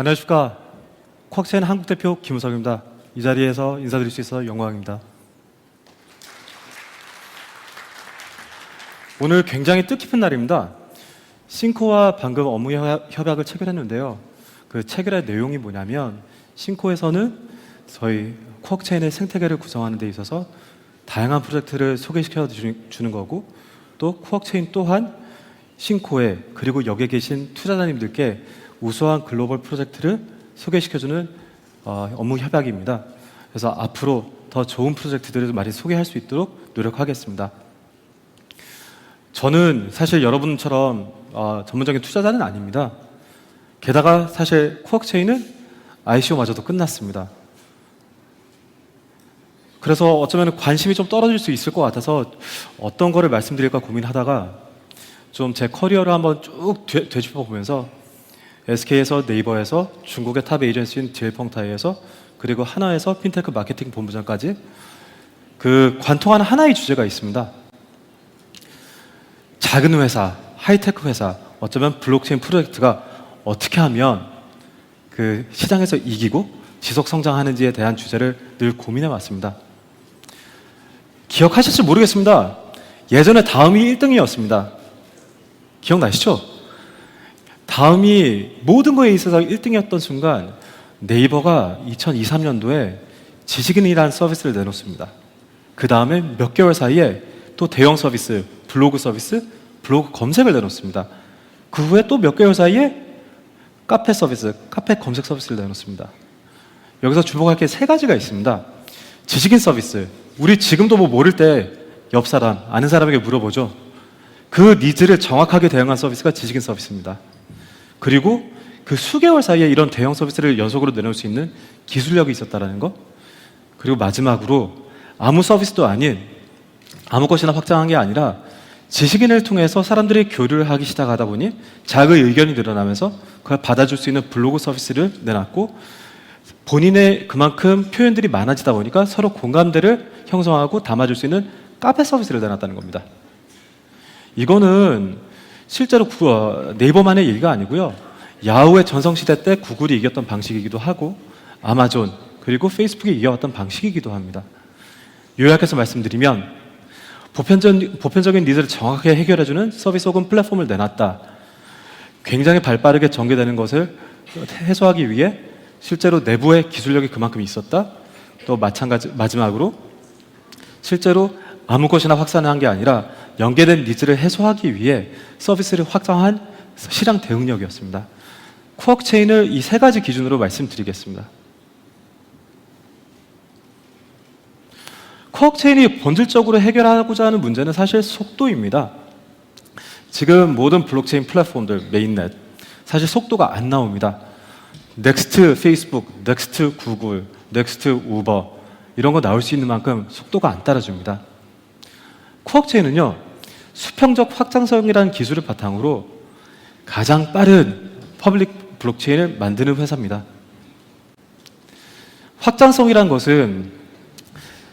안녕하십니까. 쿼크체인 한국 대표 김우석입니다. 이 자리에서 인사드릴 수 있어서 영광입니다. 오늘 굉장히 뜻깊은 날입니다. 싱코와 방금 업무 협약을 체결했는데요. 그 체결의 내용이 뭐냐면 싱코에서는 저희 쿼크체인의 생태계를 구성하는 데 있어서 다양한 프로젝트를 소개시켜 주는 거고, 또 쿼크체인 또한 싱코에 그리고 여기에 계신 투자자님들께 우수한 글로벌 프로젝트를 소개시켜주는 업무 협약입니다. 그래서 앞으로 더 좋은 프로젝트들을 많이 소개할 수 있도록 노력하겠습니다. 저는 사실 여러분처럼 전문적인 투자자는 아닙니다. 게다가 사실 쿼크체인은 ICO마저도 끝났습니다. 그래서 어쩌면 관심이 좀 떨어질 수 있을 것 같아서 어떤 거를 말씀드릴까 고민하다가 좀 제 커리어를 한번 쭉 되짚어 보면서 SK에서 네이버에서 중국의 탑 에이전시인 디엘펑타이에서 그리고 하나에서 핀테크 마케팅 본부장까지 그 관통하는 하나의 주제가 있습니다. 작은 회사, 하이테크 회사, 어쩌면 블록체인 프로젝트가 어떻게 하면 그 시장에서 이기고 지속 성장하는지에 대한 주제를 늘 고민해 왔습니다. 기억하실지 모르겠습니다. 예전에 다음이 1등이었습니다. 기억나시죠? 다음이 모든 거에 있어서 1등이었던 순간 네이버가 2023년도에 지식인이라는 서비스를 내놓습니다. 그 다음에 몇 개월 사이에 또 대형 서비스, 블로그 서비스, 블로그 검색을 내놓습니다. 그 후에 또 몇 개월 사이에 카페 서비스, 카페 검색 서비스를 내놓습니다. 여기서 주목할 게 세 가지가 있습니다. 지식인 서비스, 우리 지금도 뭐 모를 때 옆 사람, 아는 사람에게 물어보죠. 그 니즈를 정확하게 대응한 서비스가 지식인 서비스입니다. 그리고 그 수개월 사이에 이런 대형 서비스를 연속으로 내놓을 수 있는 기술력이 있었다는 것. 그리고 마지막으로 아무 서비스도 아닌 아무 것이나 확장한 게 아니라 지식인을 통해서 사람들이 교류를 하기 시작하다 보니 자기의 의견이 늘어나면서 그걸 받아줄 수 있는 블로그 서비스를 내놨고, 본인의 그만큼 표현들이 많아지다 보니까 서로 공감대를 형성하고 담아줄 수 있는 카페 서비스를 내놨다는 겁니다. 이거는 실제로 네이버만의 얘기가 아니고요. 야후의 전성시대 때 구글이 이겼던 방식이기도 하고 아마존 그리고 페이스북이 이겨왔던 방식이기도 합니다. 요약해서 말씀드리면 보편적인 니즈를 정확하게 해결해주는 서비스 혹은 플랫폼을 내놨다. 굉장히 발빠르게 전개되는 것을 해소하기 위해 실제로 내부의 기술력이 그만큼 있었다. 또 마지막으로 실제로 아무 것이나 확산한 게 아니라 연계된 니즈를 해소하기 위해 서비스를 확장한 실행 대응력이었습니다. 쿼크체인을 이 세 가지 기준으로 말씀드리겠습니다. 쿼크체인이 본질적으로 해결하고자 하는 문제는 사실 속도입니다. 지금 모든 블록체인 플랫폼들, 메인넷, 사실 속도가 안 나옵니다. 넥스트 페이스북, 넥스트 구글, 넥스트 우버 이런 거 나올 수 있는 만큼 속도가 안 따라줍니다. 쿼크체인은요, 수평적 확장성이라는 기술을 바탕으로 가장 빠른 퍼블릭 블록체인을 만드는 회사입니다. 확장성이란 것은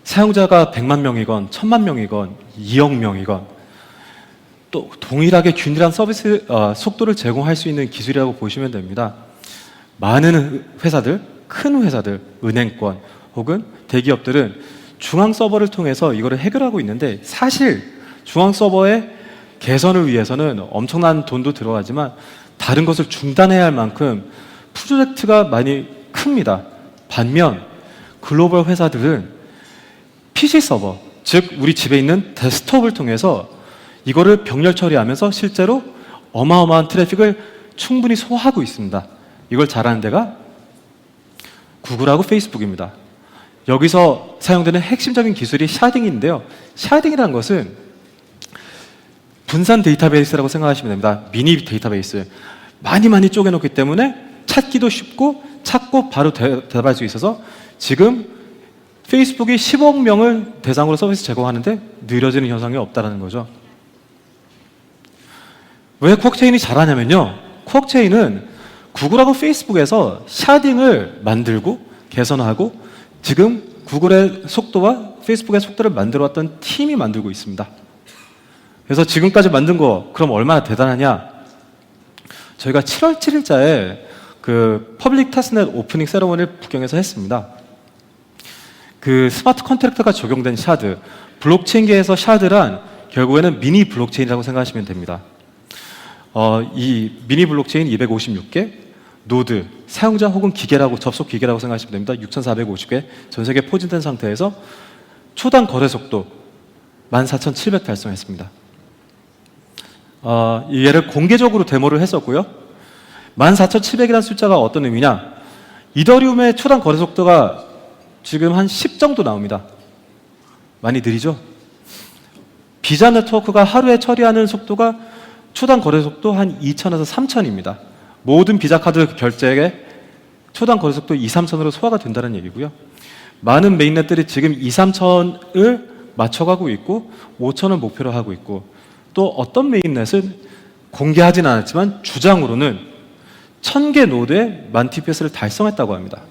사용자가 100만 명이건 1000만 명이건 2억 명이건 또 동일하게 균일한 서비스 속도를 제공할 수 있는 기술이라고 보시면 됩니다. 많은 회사들, 큰 회사들, 은행권 혹은 대기업들은 중앙 서버를 통해서 이거를 해결하고 있는데, 사실 중앙 서버의 개선을 위해서는 엄청난 돈도 들어가지만 다른 것을 중단해야 할 만큼 프로젝트가 많이 큽니다. 반면 글로벌 회사들은 PC 서버, 즉 우리 집에 있는 데스크톱을 통해서 이거를 병렬 처리하면서 실제로 어마어마한 트래픽을 충분히 소화하고 있습니다. 이걸 잘하는 데가 구글하고 페이스북입니다. 여기서 사용되는 핵심적인 기술이 샤딩인데요. 샤딩이라는 것은 분산 데이터베이스라고 생각하시면 됩니다. 미니 데이터베이스. 많이 쪼개놓기 때문에 찾기도 쉽고 찾고 바로 대답할 수 있어서 지금 페이스북이 10억 명을 대상으로 서비스 제공하는데 느려지는 현상이 없다는 거죠. 왜 쿼크체인이 잘하냐면요. 쿼크체인은 구글하고 페이스북에서 샤딩을 만들고 개선하고 지금 구글의 속도와 페이스북의 속도를 만들어왔던 팀이 만들고 있습니다. 그래서 지금까지 만든 거 그럼 얼마나 대단하냐? 저희가 7월 7일자에 그 퍼블릭 테스트넷 오프닝 세레머니를 북경에서 했습니다. 그 스마트 컨트랙터가 적용된 샤드, 블록체인계에서 샤드란 결국에는 미니 블록체인이라고 생각하시면 됩니다. 이 미니 블록체인 256개, 노드, 사용자 혹은 기계라고 접속 기계라고 생각하시면 됩니다. 6,450개 전 세계 포진된 상태에서 초당 거래 속도 14,700 달성했습니다. 얘를 공개적으로 데모를 했었고요. 14,700이라는 숫자가 어떤 의미냐? 이더리움의 초당 거래 속도가 지금 한 10 정도 나옵니다. 많이 느리죠? 비자 네트워크가 하루에 처리하는 속도가 초당 거래 속도 한 2,000에서 3,000입니다. 모든 비자 카드 결제에 초당 거래 속도 2, 3,000으로 소화가 된다는 얘기고요. 많은 메인넷들이 지금 2, 3,000을 맞춰가고 있고 5,000을 목표로 하고 있고, 또 어떤 메인넷은 공개하진 않았지만 주장으로는 1,000개 노드에 10,000TPS를 달성했다고 합니다.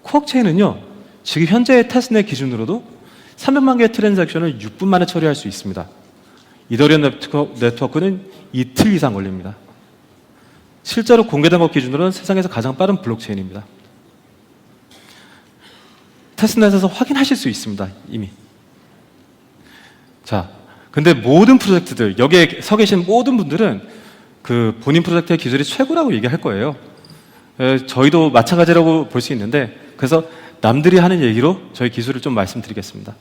코어체인은요, 지금 현재의 테스트넷 기준으로도 300만 개의 트랜잭션을 6분 만에 처리할 수 있습니다. 이더리움 네트워크는 이틀 이상 걸립니다. 실제로 공개된 것 기준으로는 세상에서 가장 빠른 블록체인입니다. 테스트넷에서 확인하실 수 있습니다, 이미. 자, 근데 모든 프로젝트들, 여기에 서 계신 모든 분들은 그 본인 프로젝트의 기술이 최고라고 얘기할 거예요. 저희도 마찬가지라고 볼 수 있는데, 그래서 남들이 하는 얘기로 저희 기술을 좀 말씀드리겠습니다.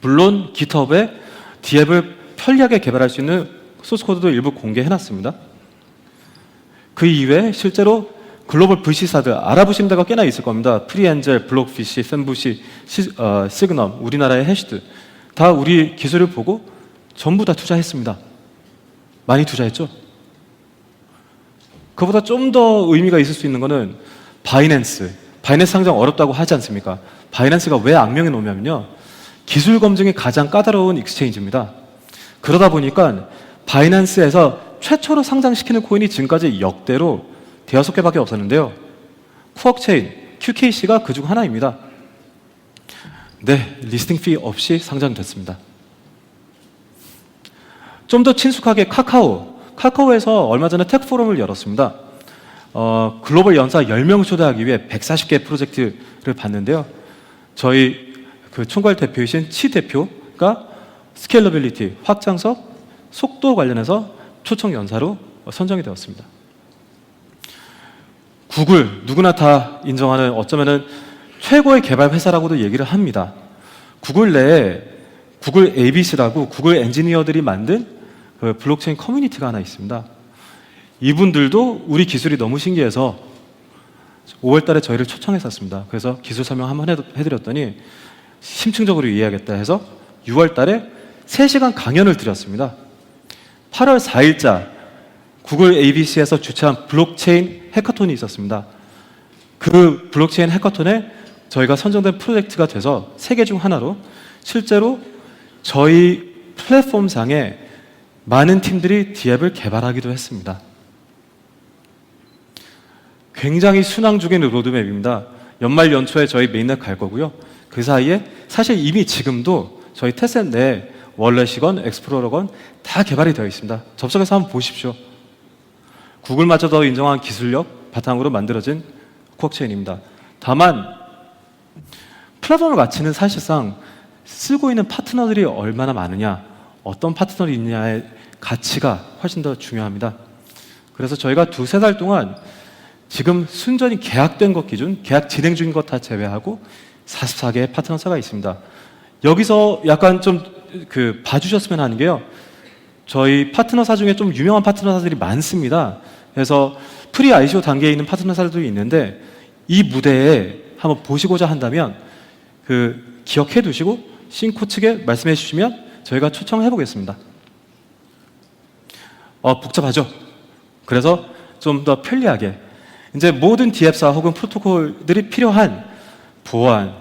물론 GitHub에 D앱을 편리하게 개발할 수 있는 소스코드도 일부 공개해놨습니다. 그 이외에 실제로 글로벌 VC사들 알아보시는 데가 꽤나 있을 겁니다. 프리엔젤, 블록피시, 샘부시, 시그넘, 우리나라의 해시드 다 우리 기술을 보고 전부 다 투자했습니다. 많이 투자했죠? 그보다 좀 더 의미가 있을 수 있는 거는 바이낸스 상장 어렵다고 하지 않습니까? 바이낸스가 왜 악명이 높냐면요, 기술 검증이 가장 까다로운 익스체인지입니다. 그러다 보니까 바이낸스에서 최초로 상장시키는 코인이 지금까지 역대로 5개밖에 없었는데요. 쿠어체인, QKC가 그 중 하나입니다. 네, 리스팅 피 없이 상장됐습니다. 좀 더 친숙하게 카카오에서 얼마 전에 테크 포럼을 열었습니다. 글로벌 연사 10명 초대하기 위해 140개 프로젝트를 봤는데요. 저희 그 총괄 대표이신 치 대표가 스케일러빌리티, 확장성, 속도 관련해서 초청 연사로 선정이 되었습니다. 구글, 누구나 다 인정하는 어쩌면은 최고의 개발 회사라고도 얘기를 합니다. 구글 내에 구글 ABC라고 구글 엔지니어들이 만든 그 블록체인 커뮤니티가 하나 있습니다. 이분들도 우리 기술이 너무 신기해서 5월 달에 저희를 초청했었습니다. 그래서 기술 설명 한번 해드렸더니 심층적으로 이해하겠다 해서 6월 달에 3시간 강연을 드렸습니다. 8월 4일자 구글 ABC에서 주최한 블록체인 해커톤이 있었습니다. 그 블록체인 해커톤에 저희가 선정된 프로젝트가 돼서 3개 중 하나로 실제로 저희 플랫폼상에 많은 팀들이 D앱을 개발하기도 했습니다. 굉장히 순항 중인 로드맵입니다. 연말 연초에 저희 메인넷 갈 거고요. 그 사이에 사실 이미 지금도 저희 테스트넷 내에 월렛이건 엑스플로러건 다 개발이 되어 있습니다. 접속해서 한번 보십시오. 구글마저도 인정한 기술력 바탕으로 만들어진 코어체인입니다. 다만 플랫폼을 마치는 사실상 쓰고 있는 파트너들이 얼마나 많으냐, 어떤 파트너들이 있느냐의 가치가 훨씬 더 중요합니다. 그래서 저희가 2-3달 동안 지금 순전히 계약된 것 기준, 계약 진행 중인 것 다 제외하고 44개의 파트너사가 있습니다. 여기서 약간 좀 봐주셨으면 하는 게요, 저희 파트너사 중에 좀 유명한 파트너사들이 많습니다. 그래서 프리 ICO 단계에 있는 파트너사들도 있는데 이 무대에 한번 보시고자 한다면 기억해 두시고 싱코 측에 말씀해 주시면 저희가 초청해 보겠습니다. 복잡하죠? 그래서 좀 더 편리하게 이제 모든 D앱사 혹은 프로토콜들이 필요한 보안,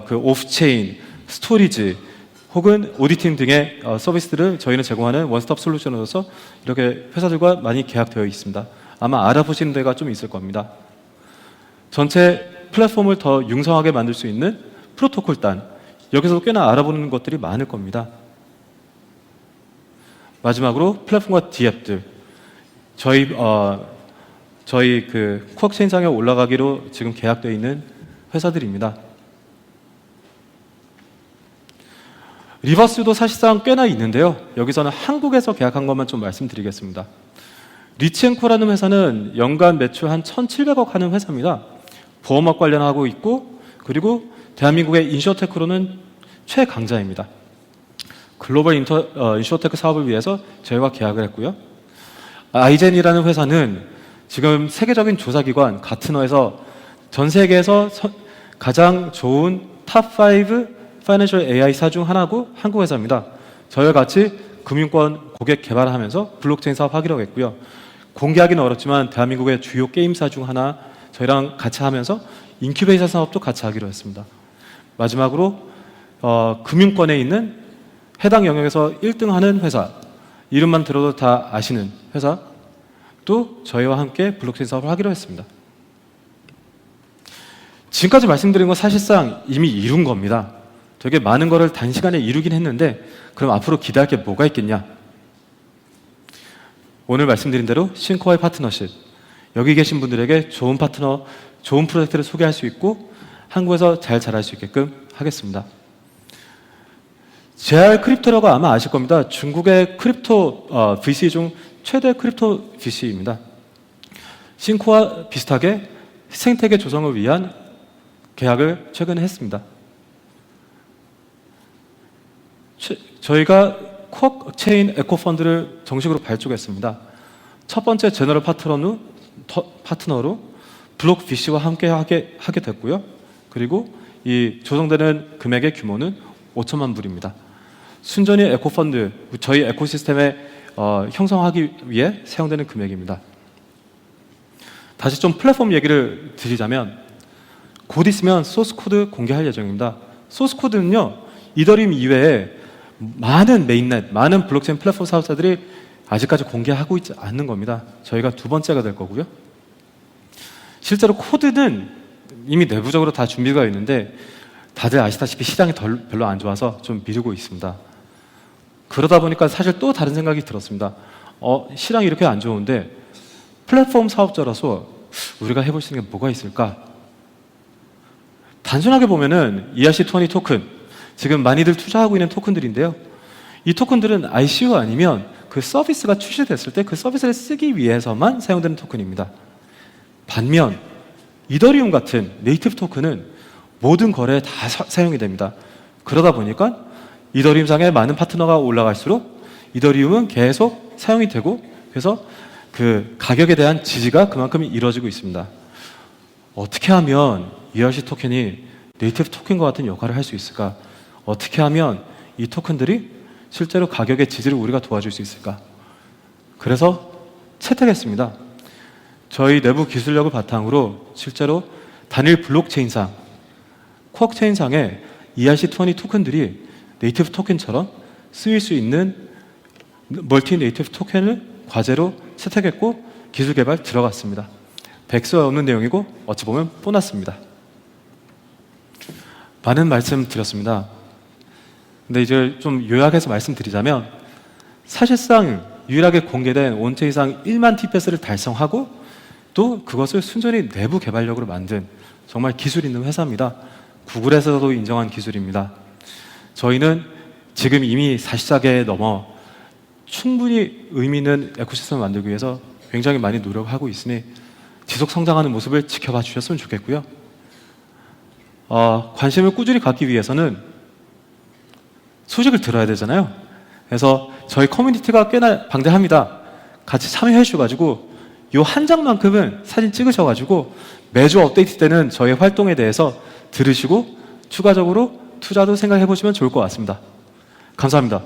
오프체인, 스토리지 혹은 오디팅 등의 서비스들을 저희는 제공하는 원스톱 솔루션으로서 이렇게 회사들과 많이 계약되어 있습니다. 아마 알아보시는 데가 좀 있을 겁니다. 전체 플랫폼을 더 융성하게 만들 수 있는 프로토콜단, 여기서도 꽤나 알아보는 것들이 많을 겁니다. 마지막으로 플랫폼과 D앱들, 저희 그 코어 체인상에 올라가기로 지금 계약되어 있는 회사들입니다. 리버스도 사실상 꽤나 있는데요. 여기서는 한국에서 계약한 것만 좀 말씀드리겠습니다. 리치앤코라는 회사는 연간 매출 한 1,700억 하는 회사입니다. 보험업 관련하고 있고, 그리고 대한민국의 인슈어테크로는 최강자입니다. 글로벌 인슈어테크 사업을 위해서 저희와 계약을 했고요. 아이젠이라는 회사는 지금 세계적인 조사기관 가트너에서 전 세계에서 가장 좋은 탑5 파이낸셜 AI사 중 하나고 한국 회사입니다. 저희와 같이 금융권 고객 개발하면서 블록체인 사업 하기로 했고요. 공개하기는 어렵지만 대한민국의 주요 게임사 중 하나 저희랑 같이 하면서 인큐베이션 사업도 같이 하기로 했습니다. 마지막으로 금융권에 있는 해당 영역에서 1등하는 회사, 이름만 들어도 다 아시는 회사 또 저희와 함께 블록체인 사업을 하기로 했습니다. 지금까지 말씀드린 건 사실상 이미 이룬 겁니다. 되게 많은 거를 단시간에 이루긴 했는데 그럼 앞으로 기대할 게 뭐가 있겠냐? 오늘 말씀드린 대로 싱커와의 파트너십, 여기 계신 분들에게 좋은 파트너, 좋은 프로젝트를 소개할 수 있고 한국에서 잘 자랄 수 있게끔 하겠습니다. JR 크립토라고 아마 아실 겁니다. 중국의 크립토 VC 중 최대 크립토 VC입니다. 싱코와 비슷하게 생태계 조성을 위한 계약을 최근에 했습니다. 저희가 코어 체인 에코펀드를 정식으로 발족했습니다. 첫 번째 제너럴 파트너로 블록 VC와 함께 하게 됐고요. 그리고 이 조성되는 금액의 규모는 5천만 불입니다. 순전히 에코펀드, 저희 에코시스템에 형성하기 위해 사용되는 금액입니다. 다시 좀 플랫폼 얘기를 드리자면 곧 있으면 소스코드 공개할 예정입니다. 소스코드는요, 이더리움 이외에 많은 메인넷, 많은 블록체인 플랫폼 사업자들이 아직까지 공개하고 있지 않는 겁니다. 저희가 두 번째가 될 거고요. 실제로 코드는 이미 내부적으로 다 준비가 있는데 다들 아시다시피 시장이 별로 안 좋아서 좀 미루고 있습니다. 그러다 보니까 사실 또 다른 생각이 들었습니다. 시장이 이렇게 안 좋은데 플랫폼 사업자라서 우리가 해볼 수 있는 게 뭐가 있을까? 단순하게 보면은 ERC20 토큰, 지금 많이들 투자하고 있는 토큰들인데요. 이 토큰들은 ICO 아니면 그 서비스가 출시됐을 때 그 서비스를 쓰기 위해서만 사용되는 토큰입니다. 반면 이더리움 같은 네이티브 토큰은 모든 거래에 다 사용이 됩니다. 그러다 보니까 이더리움상에 많은 파트너가 올라갈수록 이더리움은 계속 사용이 되고, 그래서 그 가격에 대한 지지가 그만큼 이루어지고 있습니다. 어떻게 하면 ERC 토큰이 네이티브 토큰과 같은 역할을 할 수 있을까? 어떻게 하면 이 토큰들이 실제로 가격의 지지를 우리가 도와줄 수 있을까? 그래서 채택했습니다. 저희 내부 기술력을 바탕으로 실제로 단일 블록체인상, 코어 체인상에 ERC20 토큰들이 네이티브 토큰처럼 쓰일 수 있는 멀티 네이티브 토큰을 과제로 채택했고 기술 개발 들어갔습니다. 백수가 없는 내용이고 어찌 보면 보너스입니다. 많은 말씀 드렸습니다. 근데 이제 좀 요약해서 말씀드리자면 사실상 유일하게 공개된 온체인상 1만 TPS를 달성하고 또 그것을 순전히 내부 개발력으로 만든 정말 기술 있는 회사입니다. 구글에서도 인정한 기술입니다. 저희는 지금 이미 44개에 넘어 충분히 의미 있는 에코시스템을 만들기 위해서 굉장히 많이 노력하고 있으니 지속 성장하는 모습을 지켜봐 주셨으면 좋겠고요. 관심을 꾸준히 갖기 위해서는 소식을 들어야 되잖아요. 그래서 저희 커뮤니티가 꽤나 방대합니다. 같이 참여해 주셔가지고 요 한 장만큼은 사진 찍으셔가지고 매주 업데이트 때는 저희 활동에 대해서 들으시고 추가적으로 투자도 생각해 보시면 좋을 것 같습니다. 감사합니다.